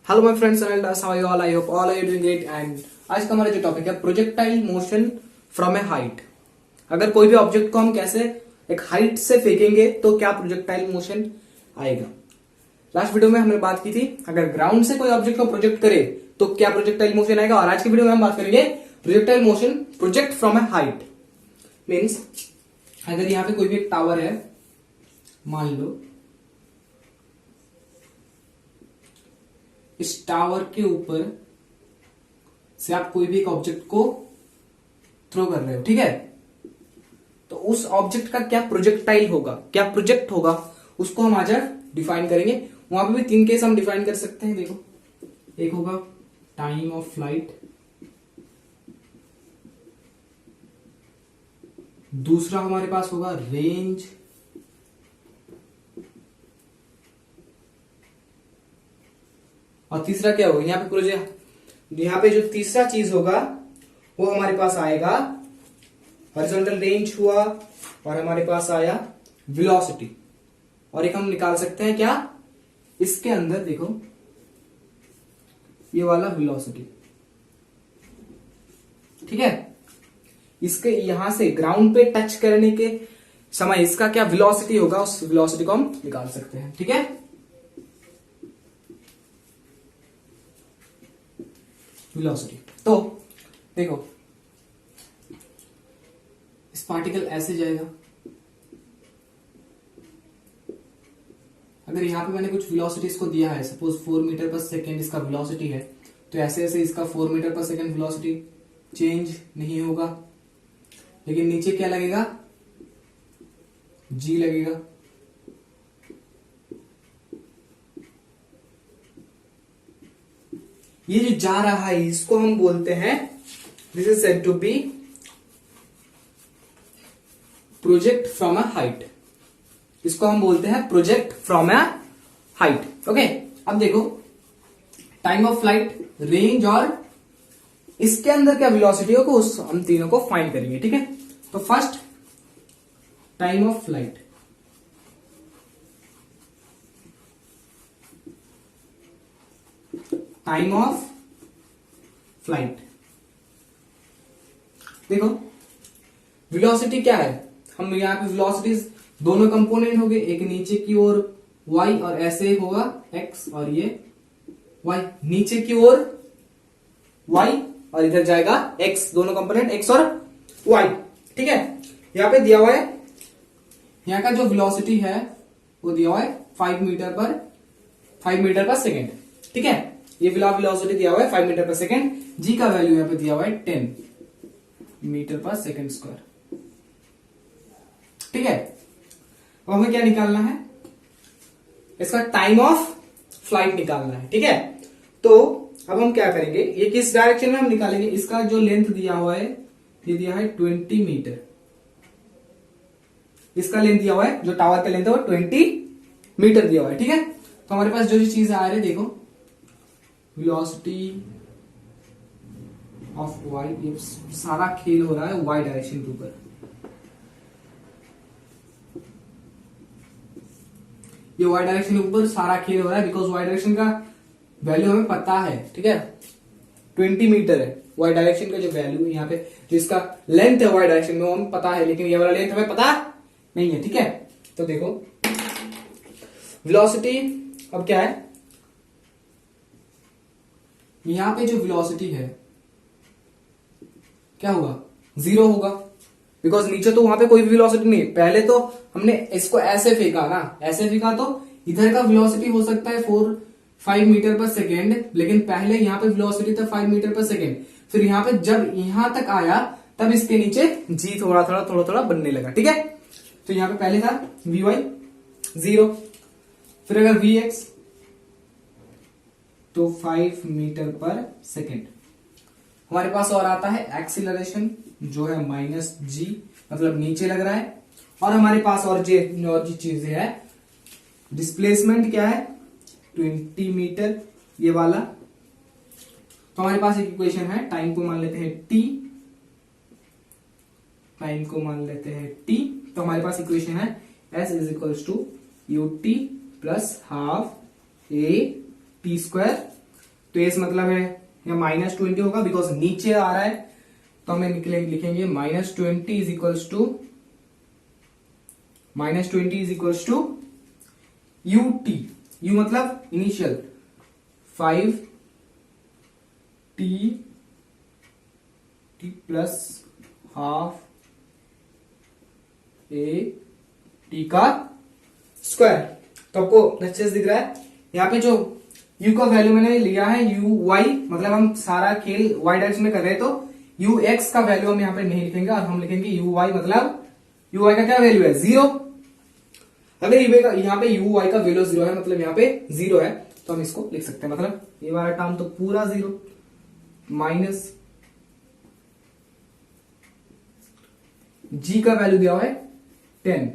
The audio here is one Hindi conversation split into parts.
Hello my friends and how are you all. I hope all are you doing great. And आज का हमारा जो टॉपिक है projectile motion from a height. अगर कोई भी ऑब्जेक्ट को हम कैसे एक हाइट से फेंकेंगे तो क्या प्रोजेक्टाइल मोशन आएगा। लास्ट वीडियो में हमने बात की थी अगर ग्राउंड से कोई ऑब्जेक्ट को प्रोजेक्ट करे तो क्या प्रोजेक्टाइल मोशन आएगा, और आज की वीडियो में हम बात करेंगे projectile motion project from a height. Means अगर यहां पे कोई भी एक टावर है, मान लो इस टावर के ऊपर से आप कोई भी एक ऑब्जेक्ट को थ्रो कर रहे हो, ठीक है, तो उस ऑब्जेक्ट का क्या प्रोजेक्टाइल होगा, क्या प्रोजेक्ट होगा, उसको हम आज डिफाइन करेंगे। वहां पे भी तीन केस हम डिफाइन कर सकते हैं। देखो, एक होगा टाइम ऑफ फ्लाइट, दूसरा हमारे पास होगा रेंज, और तीसरा क्या होगा, यहाँ पे जो तीसरा चीज होगा वो हमारे पास आएगा हॉरिजॉन्टल रेंज हुआ, और हमारे पास आया वेलोसिटी। और एक हम निकाल सकते हैं क्या, इसके अंदर देखो ये वाला वेलोसिटी, ठीक है, इसके यहां से ग्राउंड पे टच करने के समय इसका क्या वेलोसिटी होगा, उस वेलोसिटी को हम निकाल सकते हैं, ठीक है। वेलोसिटी तो देखो इस पार्टिकल ऐसे जाएगा, अगर यहां पे मैंने कुछ वेलोसिटी इसको दिया है, सपोज 4 मीटर पर सेकेंड इसका वेलोसिटी है, तो ऐसे ऐसे इसका 4 मीटर पर सेकेंड वेलोसिटी चेंज नहीं होगा, लेकिन नीचे क्या लगेगा, जी लगेगा। ये जो जा रहा है इसको हम बोलते हैं, this is said to be project from a height. इसको हम बोलते हैं project from a height. Okay, अब देखो टाइम ऑफ फ्लाइट, रेंज और इसके अंदर क्या वेलोसिटी होगा, उस हम तीनों को फाइंड करेंगे, ठीक है। तो first time of flight, time of flight, देखो वेलोसिटी क्या है, हम यहां पे वेलोसिटीज दोनों कंपोनेंट हो गए, एक नीचे की ओर y और ऐसे होगा x, और ये y नीचे की ओर y और इधर जाएगा x, दोनों कंपोनेंट x और y, ठीक है। यहां पे दिया हुआ है, यहां का जो वेलोसिटी है वो दिया हुआ है 5 मीटर पर सेकेंड, ठीक है। ये वेलोसिटी दिया हुआ है 5 मीटर पर सेकेंड, जी का वैल्यू यहां पे दिया हुआ है 10 मीटर पर सेकेंड स्क्वायर, ठीक है। अब हमें क्या निकालना है, इसका टाइम ऑफ फ्लाइट निकालना है, ठीक है। तो अब हम क्या करेंगे, ये किस डायरेक्शन में हम निकालेंगे, इसका जो लेंथ दिया हुआ है ये दिया है 20 मीटर, इसका लेंथ दिया हुआ है, जो टावर का लेंथ है वो 20 मीटर दिया हुआ है, ठीक है। तो हमारे पास जो चीज आ रही है, देखो वेलोसिटी ऑफ y, ये सारा खेल हो रहा है y डायरेक्शन के ऊपर, ये y डायरेक्शन के ऊपर सारा खेल हो रहा है, बिकॉज y डायरेक्शन का वैल्यू हमें पता है, ठीक है, 20 मीटर है y डायरेक्शन का जो वैल्यू, यहाँ पे जो इसका लेंथ है y डायरेक्शन में वो हमें पता है, लेकिन ये वाला लेंथ हमें पता नहीं है, ठीक है। तो देखो वेलोसिटी अब क्या है, यहां पे जो वेलोसिटी है क्या होगा, 0 होगा, बिकॉज नीचे तो वहां पे कोई भी वेलोसिटी नहीं है। पहले तो हमने इसको ऐसे फेंका ना, ऐसे फेंका तो इधर का वेलोसिटी हो सकता है 5 मीटर पर सेकेंड, लेकिन पहले यहां पे वेलोसिटी था 5 मीटर पर सेकेंड, फिर यहां पे जब यहां तक आया तब इसके नीचे जी थोड़ा थोड़ा बनने लगा, ठीक है। तो यहां पे पहले था Vy 0, फिर अगर Vx तो 5 मीटर पर सेकेंड, हमारे पास और आता है एक्सीलरेशन जो है -g, मतलब नीचे लग रहा है, और हमारे पास और जी चीजें है, डिस्प्लेसमेंट क्या है 20 मीटर ये वाला। तो हमारे पास एक इक्वेशन है, टाइम को मान लेते हैं t, तो हमारे पास इक्वेशन है s is equals to ut plus half a t square तो एस मतलब है या -20 होगा, बिकॉज नीचे आ रहा है, तो हमें लिखेंगे -20 is equals to ut, u मतलब initial 5t plus half a t का स्क्वायर। तो आपको अच्छे से दिख रहा है यहाँ पे जो u का वैल्यू मैंने लिया है uy, मतलब हम सारा खेल y डायरेक्शन में कर रहे हैं, तो ux का वैल्यू हम यहाँ पे नहीं लिखेंगे और हम लिखेंगे uy, मतलब uy का क्या वैल्यू है 0। अगर यहाँ पे uy का वैल्यू 0 है, मतलब यहाँ पे 0 है, तो हम इसको लिख सकते हैं, मतलब ये वाला टर्म तो पूरा 0 माइनस g का वैल्यू दिया हुआ है 10,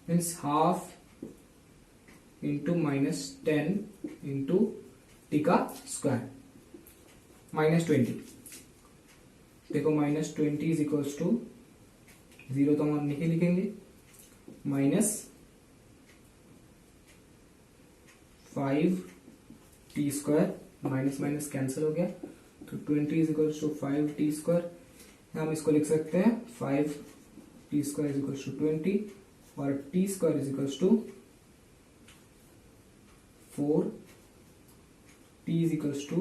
means half into -10 into T का स्क्वायर -20। देखो -20 इज इक्वल्स टू 0, तो हम नहीं लिखेंगे, -5t square, minus minus cancel हो गया, तो 20 is equals to 5t square. हम इसको लिख सकते हैं 5t square is equals to 20 और t square is equals to 4, t is equals to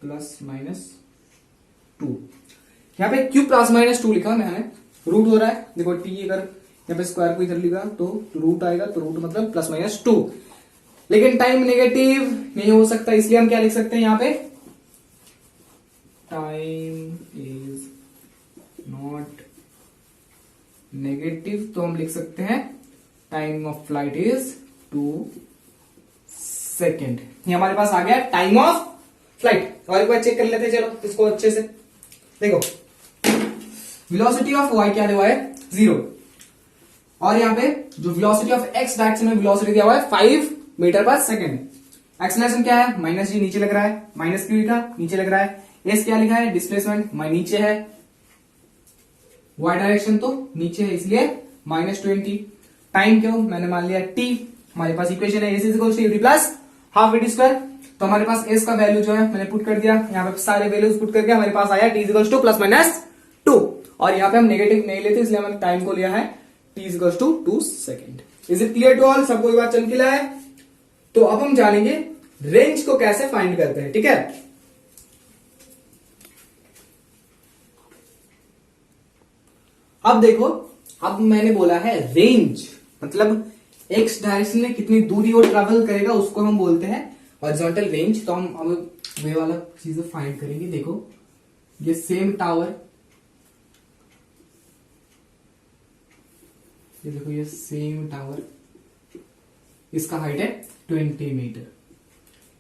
+-2। यहाँ पे क्यों +-2 लिखा मैंने, रूट हो रहा है, देखो t अगर यहाँ पे स्क्वायर को इधर लिखा तो रूट आएगा, तो रूट मतलब +-2, लेकिन टाइम नेगेटिव नहीं हो सकता, इसलिए हम क्या लिख सकते हैं यहाँ पे, टाइम इज नॉट नेगेटिव, तो हम लिख सकते हैं time of flight is 2 second. ये हमारे पास आ गया टाइम ऑफ फ्लाइट। और एक बार चेक कर लेते हैं, चलो इसको अच्छे से देखो। वेलोसिटी ऑफ y क्या दिया हुआ है 0, और यहाँ पे जो वेलोसिटी ऑफ x डायरेक्शन में वेलोसिटी दिया हुआ है 5 मीटर पर सेकेंड। एक्सेलरेशन क्या है -g, नीचे लग रहा है, माइनस क्यू लिखा नीचे लग रहा है, s क्या लिखा है डिस्प्लेसमेंट नीचे है, y डायरेक्शन तो नीचे है, इसलिए -20। टाइम क्यों मैंने मान लिया t, हमारे पास इक्वेशन है s is equal to ut plus half vt square, तो हमारे पास s का वैल्यू जो है मैंने पुट कर दिया, यहाँ पे सारे वैल्यूज पुट करके हमारे पास आया t इज इक्वल टू +-2, और यहाँ पे हम नेगेटिव नहीं लेते, इसलिए हमने टाइम को लिया है t is equal to 2 second. Is it clear to all, सबको ये बात चमकीला है। तो अब हम जानेंगे रेंज को कैसे फाइंड करते हैं, ठीक है। अब देखो, अब मैंने बोला है रेंज, मतलब एक्स डायरेक्शन में कितनी दूरी वो ट्रेवल करेगा उसको हम बोलते हैं हॉरिजॉन्टल रेंज। तो हम अब वे वाला चीज फाइंड करेंगे। देखो ये सेम टावर, ये देखो ये सेम टावर, इसका हाइट है 20 मीटर।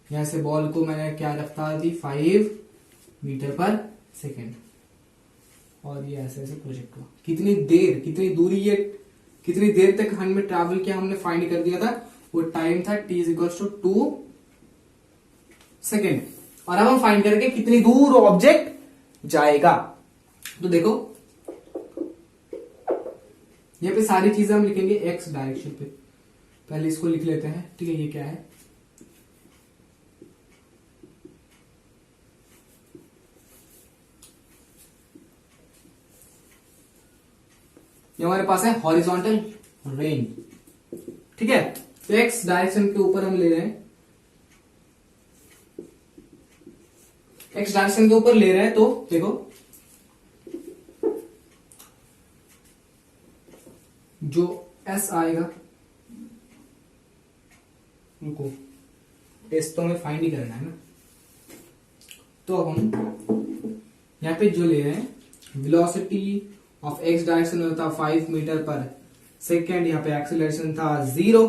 यहां से बॉल को मैंने क्या रफ्तार दी 5 मीटर पर सेकेंड, और ये ऐसे ऐसे प्रोजेक्ट हुआ। कितनी देर, कितनी दूरी, ये कितनी देर तक हमें ट्रैवल किया हमने फाइंड कर दिया था, वो टाइम था t is equal to 2 second. और अब हम फाइंड करेंगे कितनी दूर ऑब्जेक्ट जाएगा। तो देखो यहाँ पे सारी चीजें हम लिखेंगे एक्स डायरेक्शन पे, पहले इसको लिख लेते हैं, ठीक है। ये क्या है, ये हमारे पास है हॉरिजॉन्टल रेंज, ठीक है। तो एक्स डायरेक्शन के ऊपर हम ले रहे हैं, एक्स डायरेक्शन के ऊपर ले रहे हैं, तो देखो जो एस आएगा, उनको टेस्ट तो हमें फाइंड ही करना है ना। तो अब हम यहां पे जो ले रहे हैं वेलोसिटी ऑफ एक्स डायरेक्शन में था 5 मीटर पर सेकेंड, यहाँ पे एक्सीलरेशन था 0,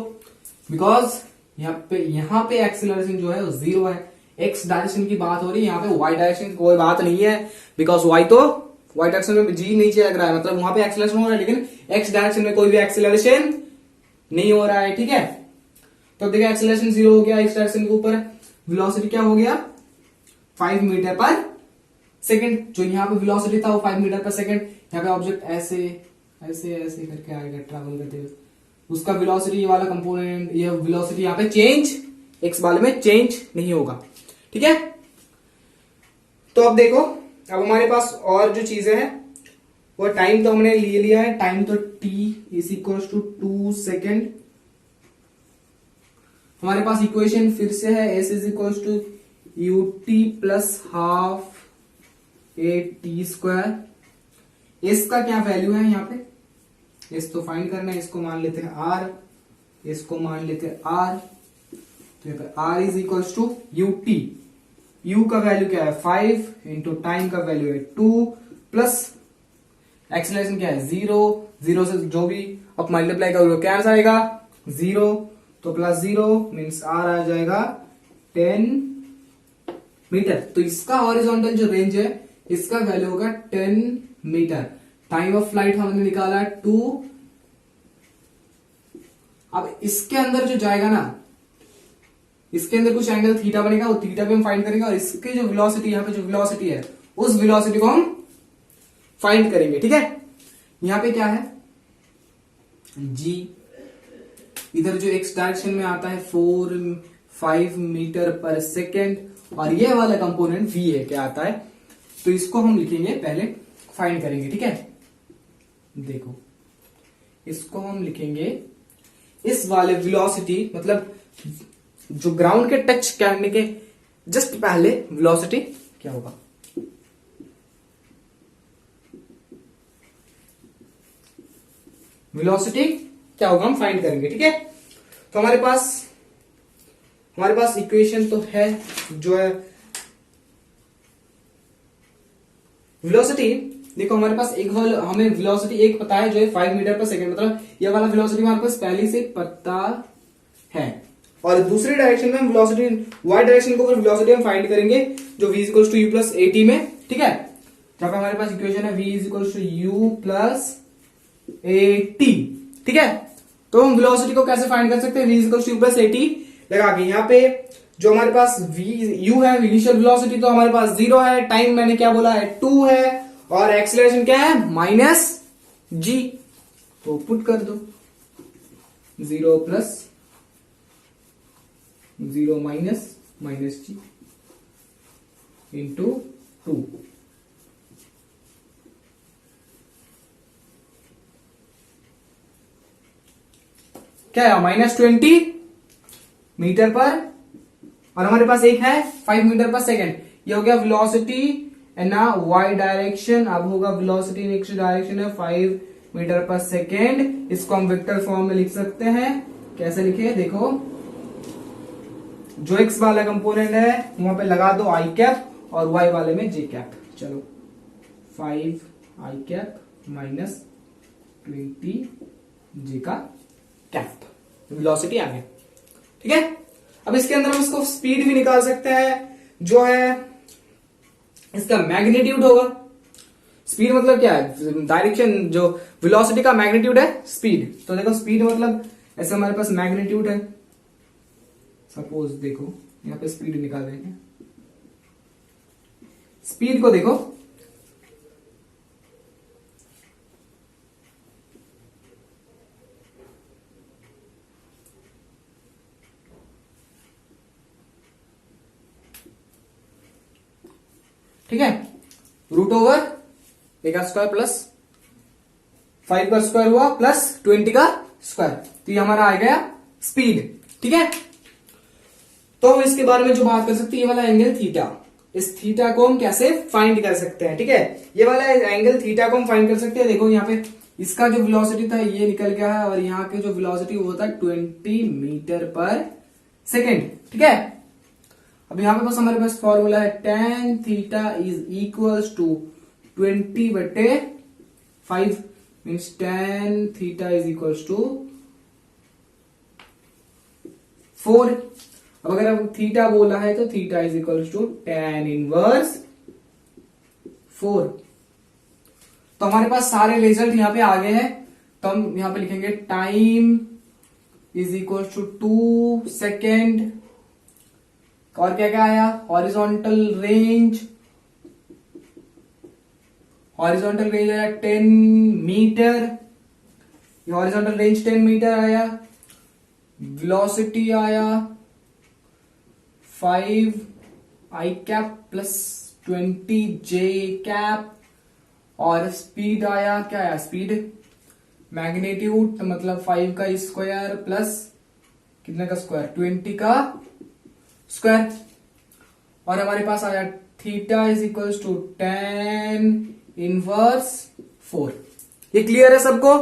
बिकॉज यहाँ पे एक्सीलरेशन जो है वो 0 है। एक्स डायरेक्शन की बात हो रही है, यहाँ पे वाई डायरेक्शन की कोई बात नहीं है, बिकॉज वाई डायरेक्शन में जी नीचे लग रहा है, मतलब वहां पे एक्सीलरेशन हो रहा है, लेकिन एक्स डायरेक्शन में कोई भी एक्सीलरेशन नहीं हो रहा है, ठीक है। तो देखिए एक्सीलरेशन 0 हो गया एक्स डायरेक्शन के ऊपर, वेलोसिटी क्या हो गया 5 मीटर पर सेकेंड। जो यहाँ पे वेलोसिटी था वो 5 मीटर पर सेकेंड, यहाँ पे ऑब्जेक्ट ऐसे ऐसे ऐसे करके आएगा ट्रैवल करते हुए, उसका वेलोसिटी ये वाला कंपोनेंट, ये वेलोसिटी यहाँ पे चेंज एक्स वाले में चेंज नहीं होगा, ठीक है। तो अब देखो, अब हमारे पास और जो चीजें हैं वो टाइम तो हमने ले लिया है, टाइम तो t is equal to 2 second. हमारे पास इक्वेशन फिर से है s is equal to u t plus half a t square. S का क्या वैल्यू है यहाँ पे, एस तो फाइंड करना है, इसको मान लेते हैं आर, इसको मान लेते हैं आर। तो यहाँ पे r is equal to u t, u का वैल्यू क्या है 5 इंटू टाइम का वैल्यू है 2 प्लस एक्सेलरेशन क्या है 0, 0 से जो भी अब मल्टीप्लाई करोगे क्या आंसर आएगा 0, तो प्लस 0 मीन्स आर आ जाएगा 10 मीटर। तो इसका हॉरिजॉन्टल जो रेंज है इसका वैल्यू होगा 10 मीटर। टाइम ऑफ फ्लाइट हमने निकाला है 2। अब इसके अंदर जो जाएगा ना, इसके अंदर कुछ एंगल थीटा बनेगा, वो थीटा भी हम फाइंड करेंगे, और इसके जो वेलोसिटी यहाँ पे जो वेलोसिटी है उस वेलोसिटी को हम फाइंड करेंगे। ठीक है, यहां पे क्या है g, इधर जो x डायरेक्शन में आता है 5 मीटर पर सेकेंड, और ये वाला कंपोनेंट v है क्या आता है, तो इसको हम लिखेंगे पहले फाइंड करेंगे। ठीक है, देखो इसको हम लिखेंगे इस वाले वेलोसिटी, मतलब जो ग्राउंड के टच करने के जस्ट पहले वेलोसिटी क्या होगा, वेलोसिटी क्या होगा हम फाइंड करेंगे। ठीक है, तो हमारे पास इक्वेशन तो है जो है वेलोसिटी। देखो हमारे पास हमें वेलोसिटी एक पता है जो है 5 मीटर पर सेकंड, मतलब ये वाला वेलोसिटी हमारे पास पहले से पता है। और दूसरी डायरेक्शन में हम वेलोसिटी y डायरेक्शन को वेलोसिटी हम फाइंड करेंगे जो v equal to u plus a t में। ठीक है, जहां पे हमारे पास इक्वेशन है v is equal to u plus a t. ठीक है, तो हम वेलोसिटी को कैसे फाइंड कर सकते हैं, v is equal to u plus a t लगा के। यहाँ पे जो हमारे पास u है इनिशियल वेलोसिटी, तो हमारे पास 0 है, टाइम मैंने क्या बोला है 2 है, और एक्सीलरेशन क्या है माइनस g, तो पुट कर दो 0 प्लस 0 माइनस g इंटू 2। क्या है -20 मीटर पर, और हमारे पास एक है 5 मीटर पर सेकेंड। ये हो गया वेलोसिटी ना y डायरेक्शन, अब होगा वेलोसिटी नेक्स्ट डायरेक्शन है 5 मीटर पर सेकेंड। इसको हम वेक्टर फॉर्म में लिख सकते हैं, कैसे लिखे देखो, जो x वाला कंपोनेंट है वहां पे लगा दो i कैप, और y वाले में j कैप। चलो 5 i कैप माइनस 20 j का कैप, वेलोसिटी आ गया। ठीक है, अब इसके अंदर हम इसको स्पीड भी निकाल सकते हैं, जो है इसका मैग्नीट्यूड होगा। स्पीड मतलब क्या है, डायरेक्शन, जो वेलोसिटी का मैग्नीट्यूड है स्पीड। तो देखो स्पीड मतलब ऐसे हमारे पास मैग्नीट्यूड है, सपोज देखो यहां पे स्पीड निकाल रहे हैं, स्पीड को देखो ठीक है, रूट ओवर ए का स्क्वायर प्लस 5 का स्क्वायर हुआ प्लस 20 का स्क्वायर, तो ये हमारा आ गया स्पीड। ठीक है, तो हम इसके बारे में जो बात कर सकते हैं, ये वाला एंगल थीटा, इस थीटा को हम कैसे फाइंड कर सकते हैं। ठीक है, ये वाला एंगल थीटा को हम फाइंड कर सकते हैं। देखो यहाँ पे इसका जो वेलोसिटी था ये निकल गया है, और यहाँ के जो वेलोसिटी वो था 20 मीटर पर सेकेंड। ठीक है, अब यहां पे बस हमारे पास फॉर्मूला है tan theta is equals to 20/5 means tan theta is equals to 4। अब अगर अब थीटा बोला है तो theta is equals to tan inverse 4। तो हमारे पास सारे रिजल्ट यहां पे आ गए हैं, तो हम यहां पे लिखेंगे time is equals to 2 second, और क्या क्या आया, हॉरिजॉन्टल रेंज आया 10 मीटर, ये हॉरिजॉन्टल रेंज 10 मीटर आया, वेलोसिटी आया 5 आई कैप प्लस 20 जे कैप, और स्पीड आया, क्या आया स्पीड, मैग्नीट्यूड मतलब 5 का स्क्वायर प्लस कितने का स्क्वायर, 20 का स्क्वायर, और हमारे पास आया theta is equals to 10 inverse 4। ये क्लियर है सबको?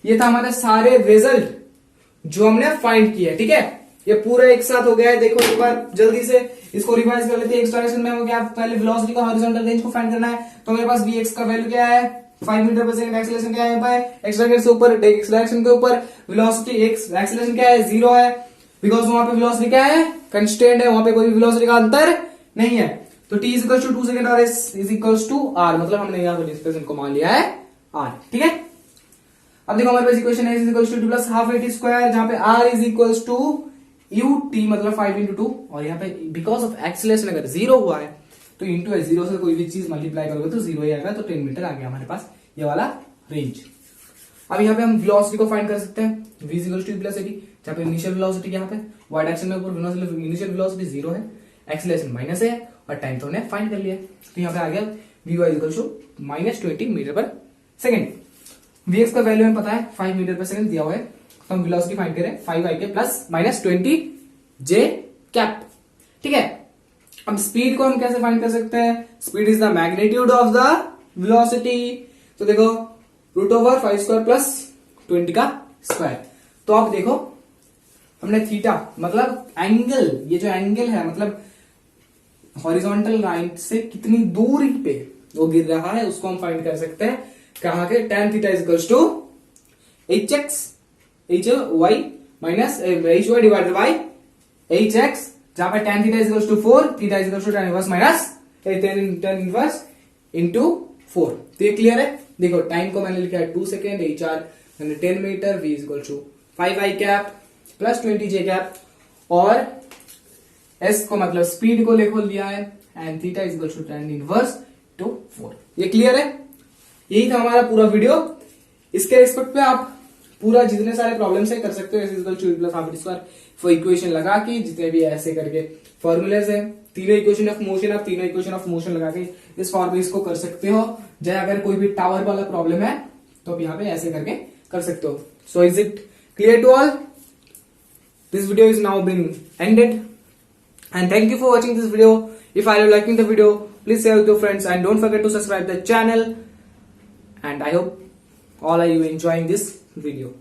ये था हमारे सारे रिजल्ट जो हमने फाइंड किए, ठीक है। ये पूरा एक साथ हो गया है। देखो एक बार जल्दी से इसको रिवाइज कर लेते हैं। एक्स डायरेक्शन में हो गया, पहले वेलोसिटी का हॉरिजॉन्टल रेंज को फाइंड करना है। तो मेरे पास vx का वैल्यू क्या है, 5 मीटर पर सेकंड। एक्सेलरेशन क्या है यहाँ पे, एक्स डायरेक्शन से ऊपर, एक्स डायरेक्शन के ऊपर वेलोसिटी, एक्सेलरेशन क्या है 0 है, बिकॉज वहां पे वेलोसिटी क्या है, कंस्टेंट है, वहां पे कोई भी वेलोसिटी का अंतर नहीं है। तो t is equals to 2 second और s is equals to r, मतलब हमने यहाँ पे डिस्प्लेसमेंट को मान लिया है r, ठीक है। अब देखो हमारे पास इक्वेशन है, is equals to 2 plus half at square, जहां पे r is equals to ut मतलब 5 इंटू 2, और यहाँ पे बिकॉज ऑफ एक्सेलरेशन अगर 0 हुआ है तो इंटू है, 0 से कोई भी चीज मल्टीप्लाई करोगे तो 0 ही आएगा। तो 10 मीटर आ गया हमारे पास ये वाला रेंज। अब यहाँ पे हम वेलोसिटी को फाइंड कर सकते हैं, v is equals two plus eighty, जहाँ पे इनिशियल वेलोसिटी यहाँ पे y डायरेक्शन में ऊपर इनिशियल वेलोसिटी 0 है, एक्सेलरेशन माइनस है, और टाइम तो हमने फाइंड कर लिया। तो यहाँ पे आ गया vy is equals to -20 metre per second. vx का वैल्यू हमें पता है 5 मीटर पर सेकंड दिया हुआ है, तो हम वेलोसिटी फाइंड करें 5i के प्लस -20 j कैप, ठीक है। अब स्पीड को हम कैसे फाइंड कर सकते हैं, speed is the magnitude of the velocity. तो देखो √5² प्लस 20 का स्क्वायर। तो अब देखो हमने थीटा मतलब एंगल, ये जो एंगल है मतलब हॉरिजॉन्टल लाइन से कितनी दूरी पे वो गिर रहा है उसको हम फाइंड कर सकते हैं। कहा के tan theta is equals to hy minus hy divided by hx, जहां पे tan theta is equals to 4, theta is equals to tan inverse minus tan inverse into 4। तो ये क्लियर है। देखो टाइम को मैंने लिखा है 2 सेकेंड, hr मैंने 10 metre, v is equals to 5i cap plus 20 j cap, और s को मतलब स्पीड को लिखो लिया है, and theta is equals to tan inverse to 4। ये क्लियर है। यही था हमारा पूरा वीडियो। इसके रिस्पेक्ट पे आप पूरा जितने सारे प्रॉब्लम्स है कर सकते हो। s equal two plus half square for equation लगा के, जितने भी ऐसे करके फॉर्मूलेज है, तीनों इक्वेशन ऑफ मोशन, आप तीनों इक्वेशन ऑफ मोशन लगा के इस फॉर्मूले को कर सकते हो। चाहे अगर कोई भी टावर वाला प्रॉब्लम है तो आप यहाँ पे ऐसे करके कर सकते हो। So is it clear to all? This video is now been ended and thank you for watching this video. If are you liking the video, please share with your friends and don't forget to subscribe the channel, and I hope all are you enjoying this video.